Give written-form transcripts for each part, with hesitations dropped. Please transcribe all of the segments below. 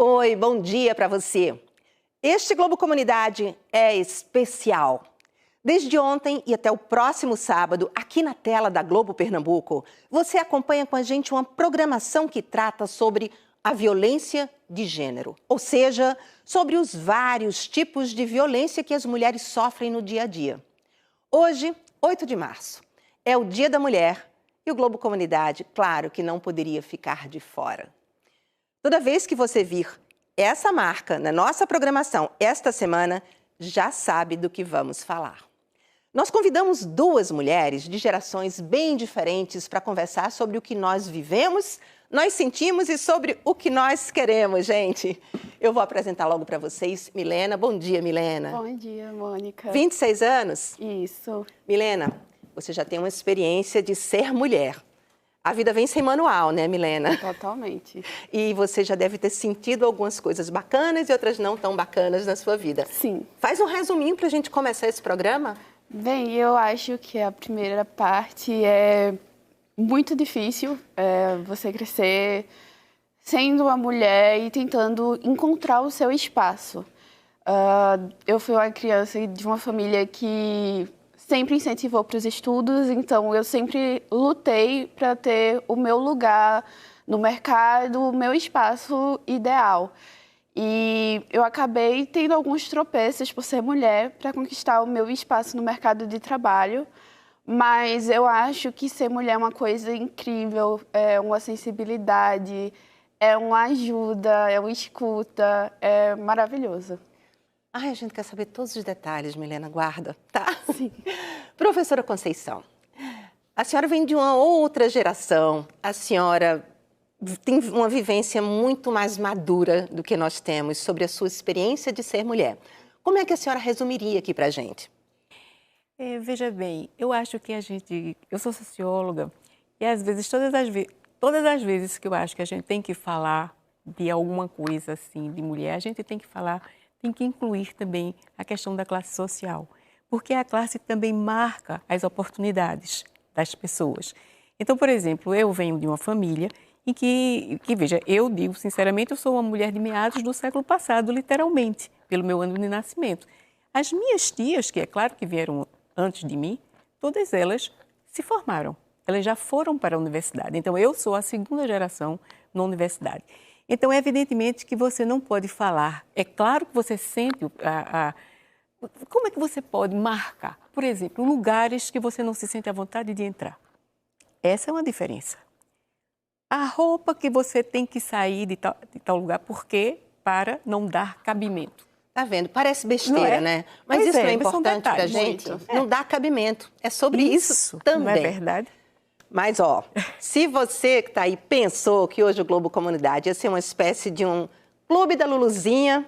Oi, bom dia para você. Este Globo Comunidade é especial. Desde ontem e até o próximo sábado, aqui na tela da Globo Pernambuco, você acompanha com a gente uma programação que trata sobre a violência de gênero, ou seja, sobre os vários tipos de violência que as mulheres sofrem no dia a dia. Hoje, 8 de março, é o Dia da Mulher e o Globo Comunidade, claro que não poderia ficar de fora. Toda vez que você vir essa marca na nossa programação esta semana, já sabe do que vamos falar. Nós convidamos duas mulheres de gerações bem diferentes para conversar sobre o que nós vivemos, nós sentimos e sobre o que nós queremos, gente. Eu vou apresentar logo para vocês Milena. Bom dia, Milena. Bom dia, Mônica. 26 anos? Isso. Milena, você já tem uma experiência de ser mulher. A vida vem sem manual, né, Milena? Totalmente. E você já deve ter sentido algumas coisas bacanas e outras não tão bacanas na sua vida. Sim. Faz um resuminho para a gente começar esse programa? Bem, eu acho que a primeira parte é muito difícil, você crescer sendo uma mulher e tentando encontrar o seu espaço. Eu fui uma criança de uma família que sempre incentivou para os estudos, então eu sempre lutei para ter o meu lugar no mercado, o meu espaço ideal. E eu acabei tendo alguns tropeços por ser mulher para conquistar o meu espaço no mercado de trabalho, mas eu acho que ser mulher é uma coisa incrível, é uma sensibilidade, é uma ajuda, é uma escuta, é maravilhoso. Ai, a gente quer saber todos os detalhes, Milena, guarda, tá? Sim. Professora Conceição, a senhora vem de uma outra geração, a senhora tem uma vivência muito mais madura do que nós temos sobre a sua experiência de ser mulher. Como é que a senhora resumiria aqui pra gente? Veja bem, eu acho que eu sou socióloga e às vezes, todas as vezes que eu acho que a gente tem que falar de alguma coisa assim, de mulher, a gente tem que incluir também a questão da classe social, porque a classe também marca as oportunidades das pessoas. Então, por exemplo, eu venho de uma família em que, veja, eu digo sinceramente, eu sou uma mulher de meados do século passado, literalmente, pelo meu ano de nascimento. As minhas tias, que é claro que vieram antes de mim, todas elas se formaram, elas já foram para a universidade. Então, eu sou a segunda geração na universidade. Então, evidentemente que você não pode falar. É claro que você sente como é que você pode marcar, por exemplo, lugares que você não se sente à vontade de entrar? Essa é uma diferença. A roupa que você tem que sair de tal lugar, por quê? Para não dar cabimento. Tá vendo? Parece besteira, né? Mas Pois isso é mas são importante pra detalhes. gente. Muito. Não dá cabimento. É sobre isso também. Não é verdade? Mas, ó, se você que está aí pensou que hoje o Globo Comunidade ia ser uma espécie de um clube da Luluzinha,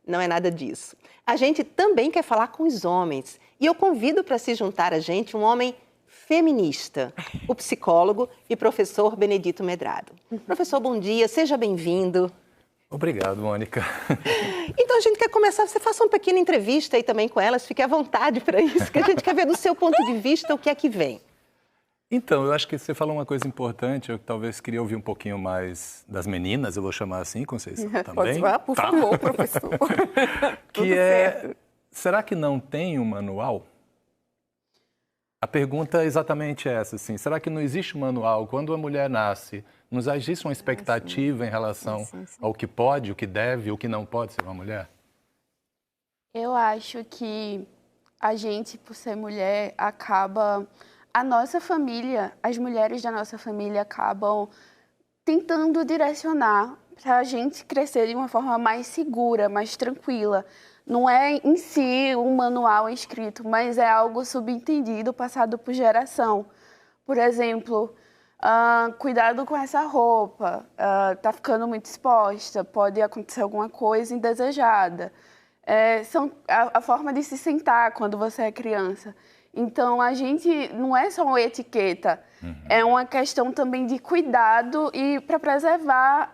não é nada disso. A gente também quer falar com os homens. E eu convido para se juntar a gente um homem feminista, o psicólogo e professor Benedito Medrado. Professor, bom dia, seja bem-vindo. Obrigado, Mônica. Então, a gente quer começar, você faça uma pequena entrevista aí também com elas, fique à vontade para isso, que a gente quer ver do seu ponto de vista o que é que vem. Então, eu acho que você falou uma coisa importante, eu talvez queria ouvir um pouquinho mais das meninas, eu vou chamar assim, Conceição, também. Pode falar, por favor, professor. Que é, será que não tem um manual? A pergunta é exatamente essa, assim, será que não existe um manual? Quando a mulher nasce, nos existe uma expectativa em relação ao que pode, o que deve, o que não pode ser uma mulher? Eu acho que a gente, por ser mulher, a nossa família, as mulheres da nossa família acabam tentando direcionar para a gente crescer de uma forma mais segura, mais tranquila. Não é em si um manual escrito, mas é algo subentendido, passado por geração. Por exemplo, cuidado com essa roupa, tá ficando muito exposta, pode acontecer alguma coisa indesejada. São a forma de se sentar quando você é criança. Então, a gente não é só uma etiqueta, é uma questão também de cuidado e para preservar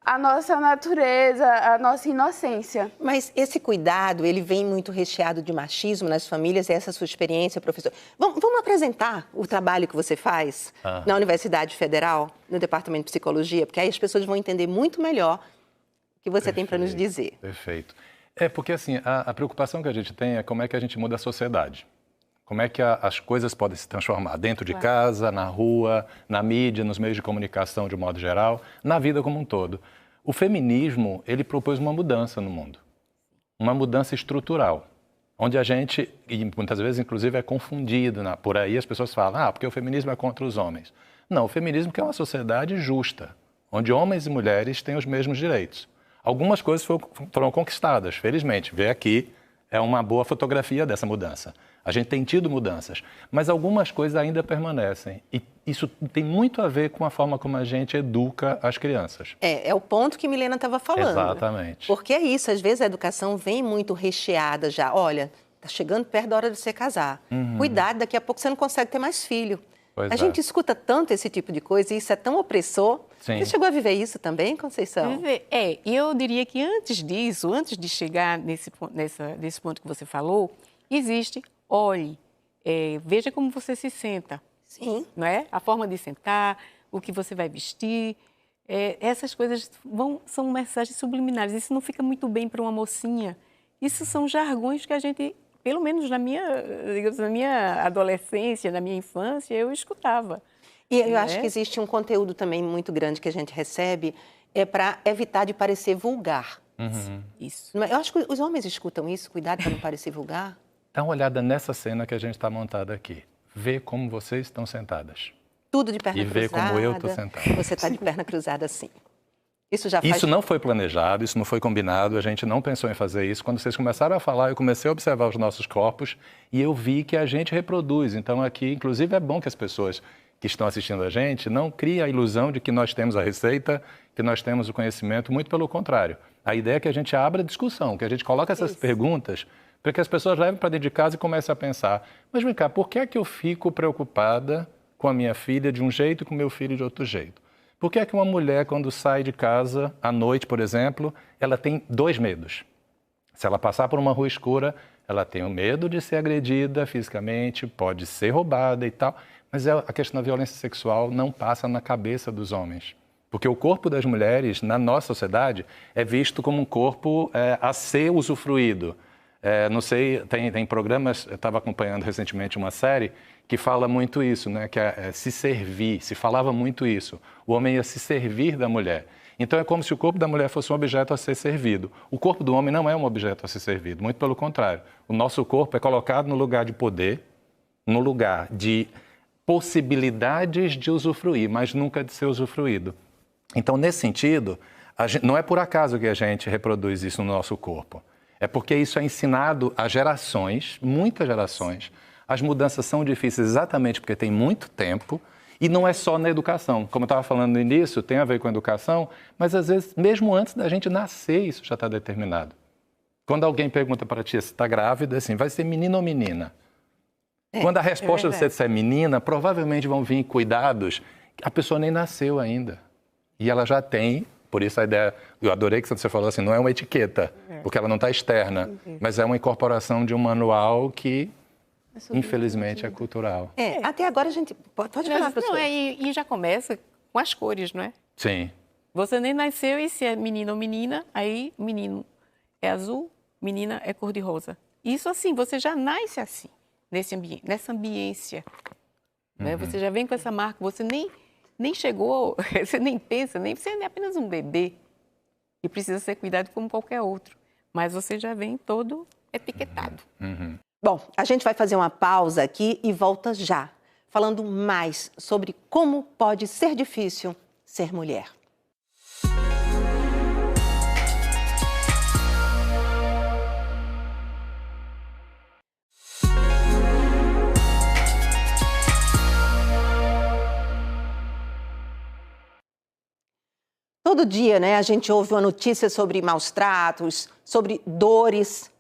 a nossa natureza, a nossa inocência. Mas esse cuidado, ele vem muito recheado de machismo nas famílias, essa é a sua experiência, professor. Vamos apresentar o trabalho que você faz na Universidade Federal, no Departamento de Psicologia, porque aí as pessoas vão entender muito melhor que você tem para nos dizer. Perfeito. Porque assim, a preocupação que a gente tem é como é que a gente muda a sociedade. Como é que as coisas podem se transformar dentro de casa, na rua, na mídia, nos meios de comunicação de um modo geral, na vida como um todo. O feminismo, ele propôs uma mudança no mundo. Uma mudança estrutural. Onde a gente, e muitas vezes inclusive é confundido, por aí as pessoas falam, porque o feminismo é contra os homens. Não, o feminismo quer uma sociedade justa, onde homens e mulheres têm os mesmos direitos. Algumas coisas foram conquistadas, felizmente. Ver aqui é uma boa fotografia dessa mudança. A gente tem tido mudanças, mas algumas coisas ainda permanecem. E isso tem muito a ver com a forma como a gente educa as crianças. É o ponto que Milena estava falando. Exatamente. Porque é isso, às vezes a educação vem muito recheada já. Olha, está chegando perto da hora de você casar. Cuidado, daqui a pouco você não consegue ter mais filho. A gente escuta tanto esse tipo de coisa e isso é tão opressor. Sim. Você chegou a viver isso também, Conceição? E eu diria que antes disso, antes de chegar nesse ponto que você falou, existe, olhe, veja como você se senta. Sim. Não é? A forma de sentar, o que você vai vestir, essas coisas são mensagens subliminares. Isso não fica muito bem para uma mocinha. Isso são jargões que a gente, pelo menos na minha adolescência, na minha infância, eu escutava. E eu acho que existe um conteúdo também muito grande que a gente recebe para evitar de parecer vulgar. Isso. Eu acho que os homens escutam isso, cuidado para não parecer vulgar. Dá uma olhada nessa cena que a gente está montada aqui. Vê como vocês estão sentadas. Tudo de perna cruzada. E vê como eu estou sentada. Você está de perna cruzada assim. Isso não foi planejado, isso não foi combinado, a gente não pensou em fazer isso. Quando vocês começaram a falar, eu comecei a observar os nossos corpos e eu vi que a gente reproduz. Então aqui, inclusive, é bom que as pessoas que estão assistindo a gente não criem a ilusão de que nós temos a receita, que nós temos o conhecimento, muito pelo contrário. A ideia é que a gente abra a discussão, que a gente coloque essas perguntas para que as pessoas levem para dentro de casa e comecem a pensar, mas vem cá, por que é que eu fico preocupada com a minha filha de um jeito e com o meu filho de outro jeito? Por que é que uma mulher, quando sai de casa à noite, por exemplo, ela tem 2 medos? Se ela passar por uma rua escura, ela tem o medo de ser agredida fisicamente, pode ser roubada e tal, mas a questão da violência sexual não passa na cabeça dos homens. Porque o corpo das mulheres, na nossa sociedade, é visto como um corpo a ser usufruído. Não sei, tem programas, eu estava acompanhando recentemente uma série que fala muito isso, né? Que é se servir, se falava muito isso. O homem ia se servir da mulher. Então é como se o corpo da mulher fosse um objeto a ser servido. O corpo do homem não é um objeto a ser servido, muito pelo contrário. O nosso corpo é colocado no lugar de poder, no lugar de possibilidades de usufruir, mas nunca de ser usufruído. Então, nesse sentido, não é por acaso que a gente reproduz isso no nosso corpo. É porque isso é ensinado a gerações, muitas gerações. As mudanças são difíceis exatamente porque tem muito tempo e não é só na educação. Como eu estava falando no início, tem a ver com a educação, mas às vezes, mesmo antes da gente nascer, isso já está determinado. Quando alguém pergunta para a tia se está grávida, assim, vai ser menino ou menina? Quando a resposta de você disser menina, provavelmente vão vir cuidados. A pessoa nem nasceu ainda. E ela já tem, por isso a ideia, eu adorei que você falou assim, não é uma etiqueta, porque ela não está externa, mas é uma incorporação de um manual que, infelizmente, é cultural. Até agora a gente... Pode falar, professor. E já começa com as cores, não é? Sim. Você nem nasceu e se é menino ou menina, aí menino é azul, menina é cor-de-rosa. Isso assim, você já nasce assim. Nessa ambiência. Né? Você já vem com essa marca, você nem chegou, você nem pensa, você é apenas um bebê e precisa ser cuidado como qualquer outro. Mas você já vem todo etiquetado. Bom, a gente vai fazer uma pausa aqui e volta já, falando mais sobre como pode ser difícil ser mulher. Todo dia, né, a gente ouve uma notícia sobre maus tratos, sobre dores,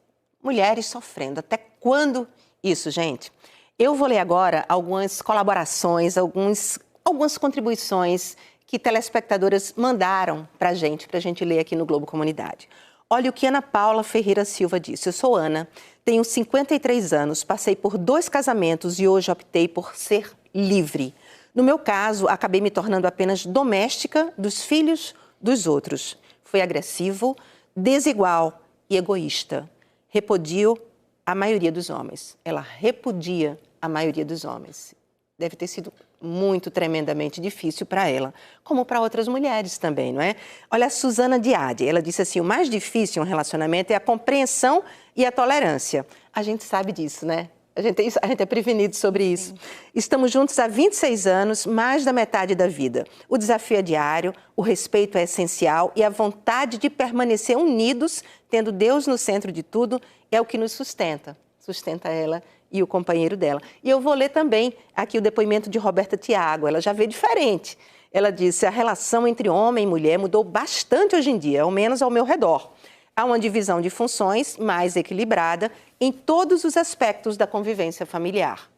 mulheres sofrendo. Até quando isso, gente? Eu vou ler agora algumas colaborações, algumas contribuições que telespectadoras mandaram para a gente ler aqui no Globo Comunidade. Olha o que Ana Paula Ferreira Silva disse. Eu sou Ana, tenho 53 anos, passei por 2 casamentos e hoje optei por ser livre. No meu caso, acabei me tornando apenas doméstica dos filhos dos outros. Foi agressivo, desigual e egoísta. Repudio a maioria dos homens. Ela repudia a maioria dos homens. Deve ter sido muito, tremendamente difícil para ela, como para outras mulheres também, não é? Olha, a Suzana Diade, ela disse assim, o mais difícil em um relacionamento é a compreensão e a tolerância. A gente sabe disso, né? A gente é prevenido sobre isso. Sim. Estamos juntos há 26 anos, mais da metade da vida. O desafio é diário, o respeito é essencial e a vontade de permanecer unidos, tendo Deus no centro de tudo, é o que nos sustenta. Sustenta ela e o companheiro dela. E eu vou ler também aqui o depoimento de Roberta Tiago, ela já vê diferente. Ela disse, a relação entre homem e mulher mudou bastante hoje em dia, ao menos ao meu redor. Há uma divisão de funções mais equilibrada em todos os aspectos da convivência familiar.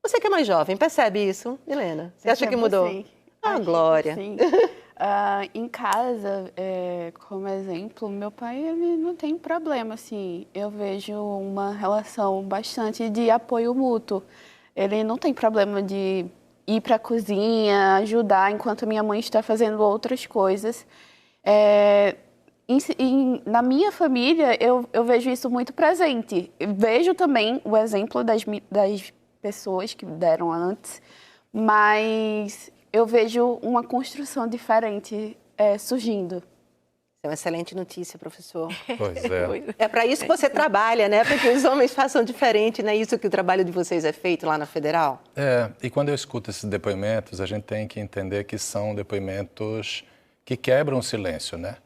Você que é mais jovem, percebe isso, Milena? Você acha que mudou? Sim. Ah, Glória. Sim. Em casa, como exemplo, meu pai ele não tem problema, assim. Eu vejo uma relação bastante de apoio mútuo. Ele não tem problema de ir para a cozinha, ajudar enquanto minha mãe está fazendo outras coisas. Na minha família, eu vejo isso muito presente. Vejo também o exemplo das pessoas que deram antes, mas eu vejo uma construção diferente surgindo. É uma excelente notícia, professor. Pois é. É para isso que você trabalha, né? Para que os homens façam diferente, não é isso que o trabalho de vocês é feito lá na Federal? E quando eu escuto esses depoimentos, a gente tem que entender que são depoimentos que quebram o silêncio, né?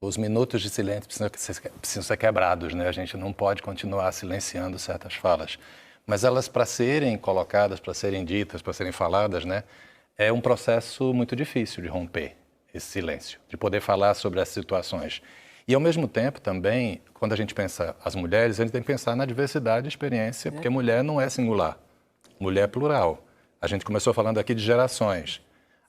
Os minutos de silêncio precisam ser quebrados, né? A gente não pode continuar silenciando certas falas. Mas elas, para serem colocadas, para serem ditas, para serem faladas, né? É um processo muito difícil de romper esse silêncio, de poder falar sobre as situações. E, ao mesmo tempo, também, quando a gente pensa as mulheres, a gente tem que pensar na diversidade de experiência, porque mulher não é singular, mulher é plural. A gente começou falando aqui de gerações.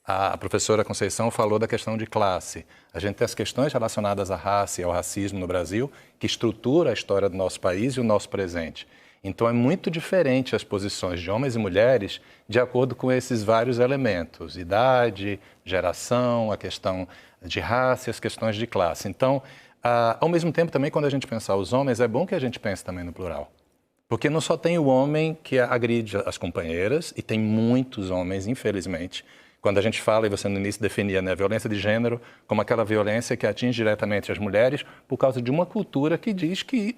A professora Conceição falou da questão de classe. A gente tem as questões relacionadas à raça e ao racismo no Brasil, que estrutura a história do nosso país e o nosso presente. Então, é muito diferente as posições de homens e mulheres de acordo com esses vários elementos. Idade, geração, a questão de raça e as questões de classe. Então, ao mesmo tempo, também, quando a gente pensar os homens, é bom que a gente pense também no plural. Porque não só tem o homem que agride as companheiras, e tem muitos homens, infelizmente. Quando a gente fala, e você no início definia, né, a violência de gênero como aquela violência que atinge diretamente as mulheres por causa de uma cultura que diz que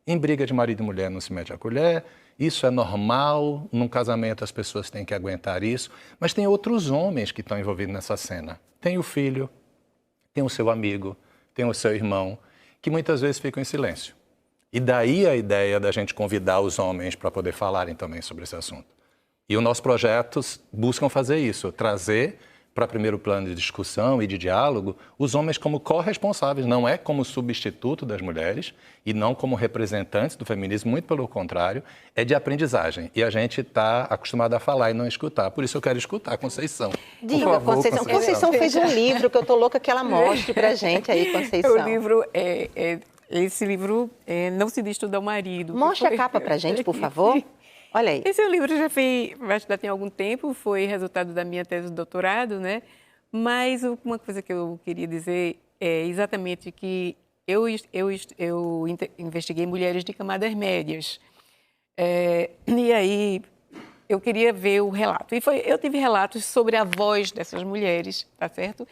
em briga de marido e mulher não se mete a colher, isso é normal, num casamento as pessoas têm que aguentar isso, mas tem outros homens que estão envolvidos nessa cena. Tem o filho, tem o seu amigo, tem o seu irmão, que muitas vezes ficam em silêncio. E daí a ideia da gente convidar os homens para poder falarem também sobre esse assunto. E os nossos projetos buscam fazer isso, trazer para primeiro plano de discussão e de diálogo os homens como corresponsáveis, não é como substituto das mulheres e não como representantes do feminismo, muito pelo contrário, é de aprendizagem. E a gente está acostumado a falar e não escutar, por isso eu quero escutar a Conceição. Diga, por favor, Conceição. Conceição fez um livro que eu estou louca que ela mostre para a gente aí, Conceição. O livro esse livro Não se diz tudo ao marido. Mostre a capa para a gente, por favor. Olha aí. Esse livro já tem algum tempo, foi resultado da minha tese de doutorado, né? Mas uma coisa que eu queria dizer é exatamente que eu investiguei mulheres de camadas médias. E aí eu queria ver o relato. Eu tive relatos sobre a voz dessas mulheres, tá certo?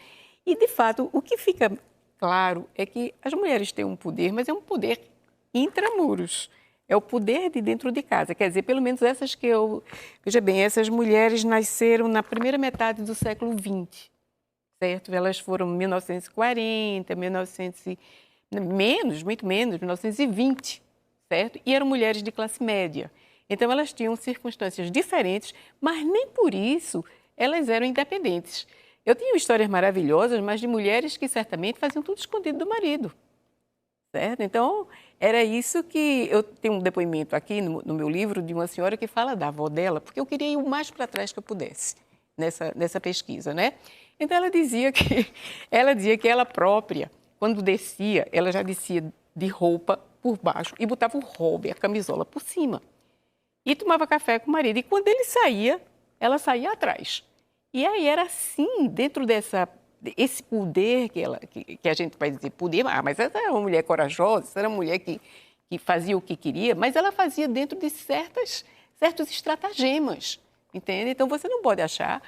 E, de fato, o que fica claro é que as mulheres têm um poder, mas é um poder intramuros. É o poder de dentro de casa. Quer dizer, pelo menos essas que eu... Veja bem, essas mulheres nasceram na primeira metade do século XX, certo? Elas foram 1940, muito menos, 1920, certo? E eram mulheres de classe média. Então, elas tinham circunstâncias diferentes, mas nem por isso elas eram independentes. Eu tinha histórias maravilhosas, mas de mulheres que certamente faziam tudo escondido do marido. Certo? Então, era isso que... Eu tenho um depoimento aqui no meu livro de uma senhora que fala da avó dela, porque eu queria ir o mais para trás que eu pudesse nessa pesquisa, né? Então, ela dizia que ela própria, quando descia, ela já descia de roupa por baixo e botava o robe, a camisola, por cima. E tomava café com o marido. E quando ele saía, ela saía atrás. E aí era assim, dentro esse poder que a gente vai dizer, poder, mas essa era uma mulher corajosa, essa era uma mulher que fazia o que queria, mas ela fazia dentro de certos estratagemas, entende? Então, você não pode achar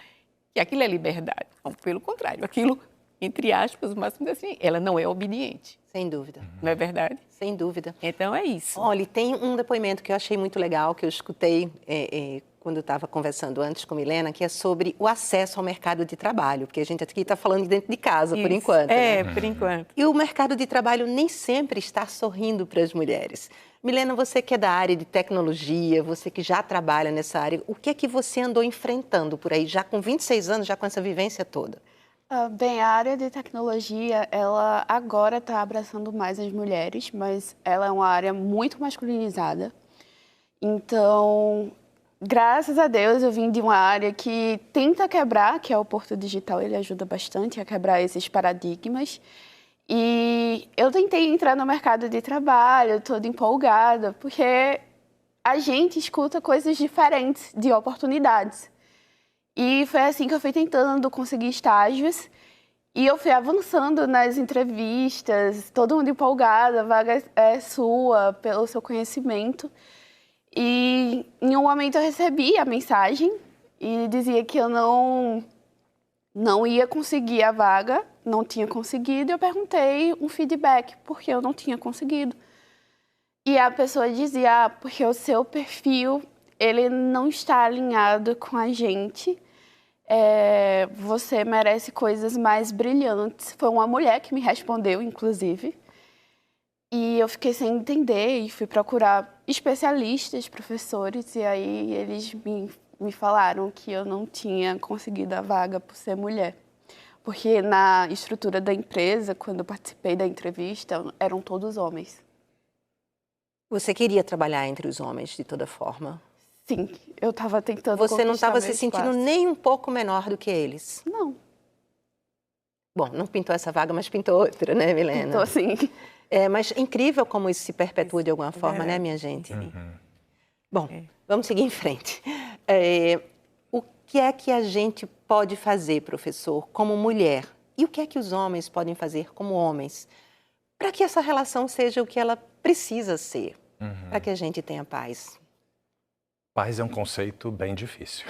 que aquilo é liberdade. Não, pelo contrário, aquilo, entre aspas, o máximo assim, ela não é obediente. Sem dúvida. Não é verdade? Sem dúvida. Então, é isso. Olha, tem um depoimento que eu achei muito legal, que eu escutei quando eu estava conversando antes com Milena, que é sobre o acesso ao mercado de trabalho, porque a gente aqui está falando de dentro de casa, por enquanto. É, né? por enquanto. E o mercado de trabalho nem sempre está sorrindo para as mulheres. Milena, você que é da área de tecnologia, você que já trabalha nessa área, o que é que você andou enfrentando por aí, já com 26 anos, já com essa vivência toda? Bem, a área de tecnologia, ela agora está abraçando mais as mulheres, mas ela é uma área muito masculinizada. Então, graças a Deus, eu vim de uma área que tenta quebrar, que é o Porto Digital, ele ajuda bastante a quebrar esses paradigmas. E eu tentei entrar no mercado de trabalho, toda empolgada, porque a gente escuta coisas diferentes de oportunidades. E foi assim que eu fui tentando conseguir estágios. E eu fui avançando nas entrevistas, todo mundo empolgado, a vaga é sua, pelo seu conhecimento. E em um momento eu recebi a mensagem e dizia que eu não ia conseguir a vaga, não tinha conseguido. E eu perguntei um feedback, porque eu não tinha conseguido. E a pessoa dizia, porque o seu perfil, ele não está alinhado com a gente. Você merece coisas mais brilhantes. Foi uma mulher que me respondeu, inclusive. E eu fiquei sem entender e fui procurar especialistas, professores, e aí eles me falaram que eu não tinha conseguido a vaga por ser mulher. Porque na estrutura da empresa, quando eu participei da entrevista, eram todos homens. Você queria trabalhar entre os homens de toda forma? Sim, eu estava tentando Você não estava conquistar se meu sentindo espaço. nem um pouco menor do que eles? Não, Bom, não pintou essa vaga, mas pintou outra, né, Milena? então assim... Mas incrível como isso se perpetua de alguma forma, né, minha gente? Bom, vamos seguir em frente. O que é que a gente pode fazer, professor, como mulher? E o que é que os homens podem fazer como homens? Para que essa relação seja o que ela precisa ser, para que a gente tenha paz. Paz é um conceito bem difícil,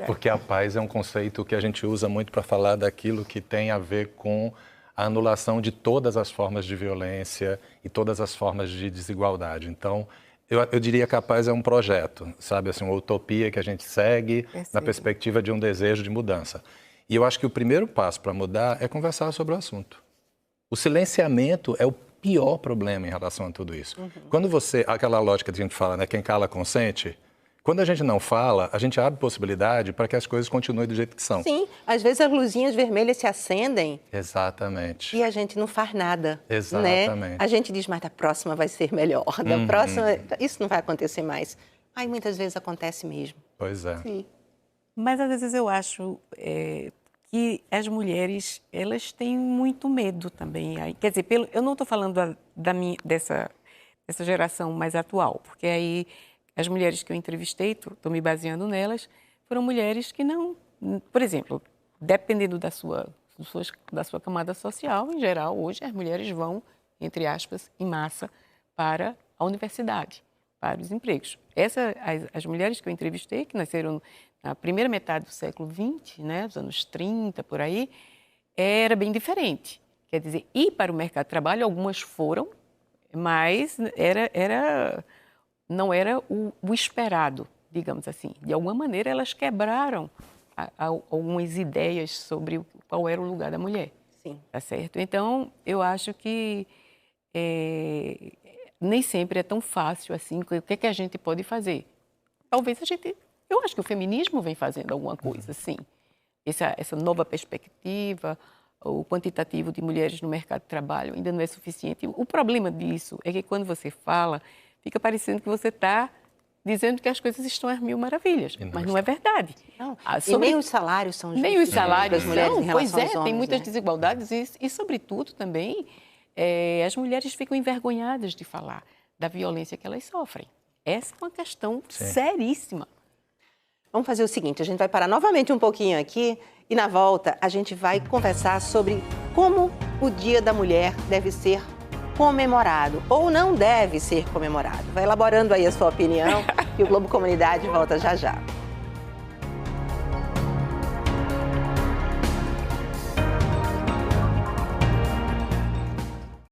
porque a paz é um conceito que a gente usa muito para falar daquilo que tem a ver com a anulação de todas as formas de violência e todas as formas de desigualdade. Então, eu diria que a paz é um projeto, sabe, assim, uma utopia que a gente segue na perspectiva de um desejo de mudança. E eu acho que o primeiro passo para mudar é conversar sobre o assunto. O silenciamento é o pior problema em relação a tudo isso. Quando aquela lógica que a gente fala, né, quem cala consente, quando a gente não fala, a gente abre possibilidade para que as coisas continuem do jeito que são. Sim, às vezes as luzinhas vermelhas se acendem. Exatamente. E a gente não faz nada. Exatamente. Né? A gente diz, mas da próxima vai ser melhor. Da próxima, isso não vai acontecer mais. Aí muitas vezes acontece mesmo. Pois é. Sim. Mas às vezes eu acho que as mulheres, elas têm muito medo também. Aí, quer dizer, eu não estou falando dessa geração mais atual, porque aí as mulheres que eu entrevistei, estou me baseando nelas, foram mulheres que não... Por exemplo, dependendo da sua camada social, em geral, hoje as mulheres vão, entre aspas, em massa para a universidade, para os empregos. As mulheres que eu entrevistei, que nasceram na primeira metade do século XX, né, dos anos 30, por aí, era bem diferente. Quer dizer, ir para o mercado de trabalho, algumas foram, mas não era o esperado, digamos assim. De alguma maneira, elas quebraram algumas ideias sobre qual era o lugar da mulher. Sim. Tá certo? Então, eu acho que nem sempre é tão fácil assim. O que é que a gente pode fazer? Talvez eu acho que o feminismo vem fazendo alguma coisa, sim. Essa nova perspectiva, o quantitativo de mulheres no mercado de trabalho ainda não é suficiente. O problema disso é que quando você fala, fica parecendo que você está dizendo que as coisas estão às mil maravilhas, mas não é verdade. Não. E nem os salários são justos. Nem os salários das mulheres em relação pois aos homens, tem muitas né? desigualdades e, sobretudo, também, as mulheres ficam envergonhadas de falar da violência que elas sofrem. Essa é uma questão seríssima. Vamos fazer o seguinte, a gente vai parar novamente um pouquinho aqui e na volta a gente vai conversar sobre como o Dia da Mulher deve ser comemorado ou não deve ser comemorado. Vai elaborando aí a sua opinião e o Globo Comunidade volta já já.